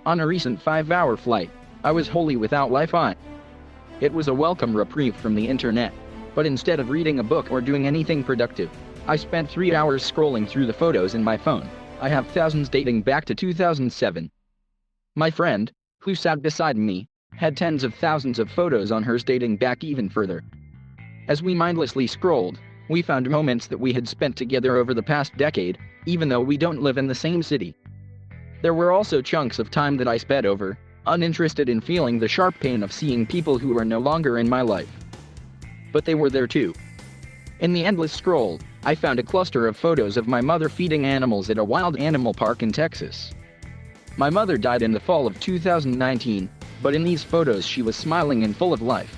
On a recent 5-hour flight, I was wholly without Wi-Fi. It was a welcome reprieve from the internet, but instead of reading a book or doing anything productive, I spent 3 hours scrolling through the photos in my phone. I have thousands dating back to 2007. My friend, who sat beside me, had tens of thousands of photos on hers dating back even further. As we mindlessly scrolled, we found moments that we had spent together over the past decade, even though we don't live in the same city. There were also chunks of time that I sped over, uninterested in feeling the sharp pain of seeing people who were no longer in my life. But they were there too. In the endless scroll, I found a cluster of photos of my mother feeding animals at a wild animal park in Texas. My mother died in the fall of 2019, but in these photos she was smiling and full of life.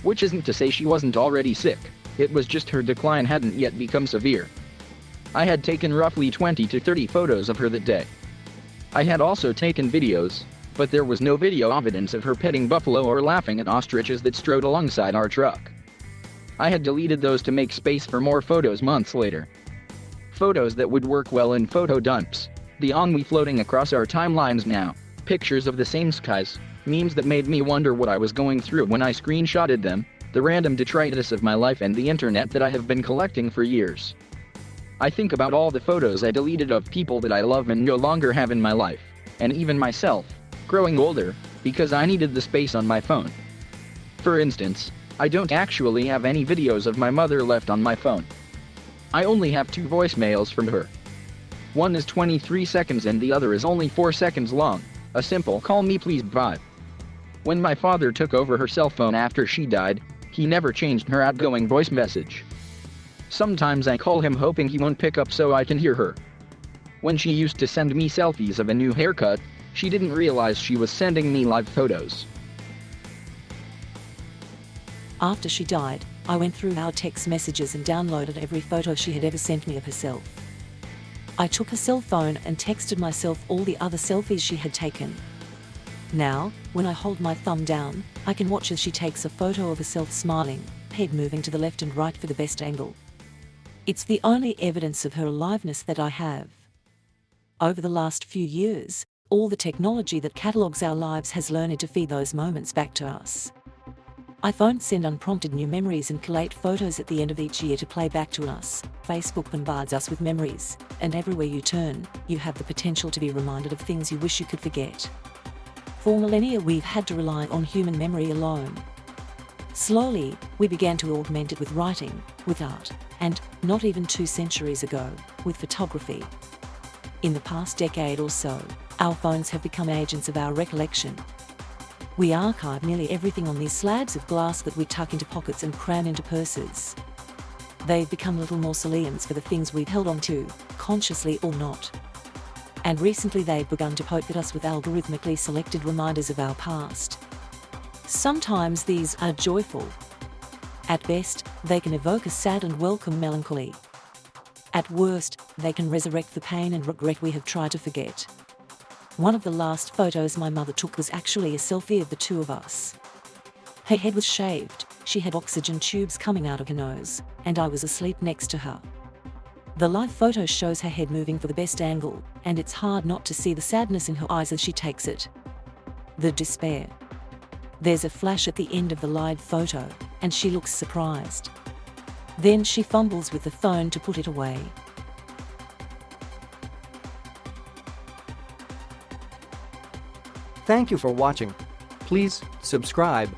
Which isn't to say she wasn't already sick, it was just her decline hadn't yet become severe. I had taken roughly 20 to 30 photos of her that day. I had also taken videos, but there was no video evidence of her petting buffalo or laughing at ostriches that strode alongside our truck. I had deleted those to make space for more photos months later. Photos that would work well in photo dumps, the ennui floating across our timelines now, pictures of the same skies, memes that made me wonder what I was going through when I screenshotted them, the random detritus of my life and the internet that I have been collecting for years. I think about all the photos I deleted of people that I love and no longer have in my life, and even myself, growing older, because I needed the space on my phone. For instance, I don't actually have any videos of my mother left on my phone. I only have 2 voicemails from her. One is 23 seconds and the other is only 4 seconds long, a simple "call me please" vibe. When my father took over her cell phone after she died, he never changed her outgoing voice message. Sometimes I call him hoping he won't pick up so I can hear her. When she used to send me selfies of a new haircut, she didn't realize she was sending me live photos. After she died, I went through our text messages and downloaded every photo she had ever sent me of herself. I took her cell phone and texted myself all the other selfies she had taken. Now, when I hold my thumb down, I can watch as she takes a photo of herself smiling, head moving to the left and right for the best angle. It's the only evidence of her aliveness that I have. Over the last few years, all the technology that catalogues our lives has learned to feed those moments back to us. iPhones send unprompted new memories and collate photos at the end of each year to play back to us. Facebook bombards us with memories, and everywhere you turn, you have the potential to be reminded of things you wish you could forget. For millennia we've had to rely on human memory alone. Slowly, we began to augment it with writing, with art, and, not even 2 centuries ago, with photography. In the past decade or so, our phones have become agents of our recollection. We archive nearly everything on these slabs of glass that we tuck into pockets and cram into purses. They've become little mausoleums for the things we've held on to, consciously or not. And recently they've begun to poke at us with algorithmically selected reminders of our past. Sometimes these are joyful. At best, they can evoke a sad and welcome melancholy. At worst, they can resurrect the pain and regret we have tried to forget. One of the last photos my mother took was actually a selfie of the 2 of us. Her head was shaved, she had oxygen tubes coming out of her nose, and I was asleep next to her. The live photo shows her head moving for the best angle, and it's hard not to see the sadness in her eyes as she takes it. The despair. There's a flash at the end of the live photo, and she looks surprised. Then she fumbles with the phone to put it away. Thank you for watching. Please subscribe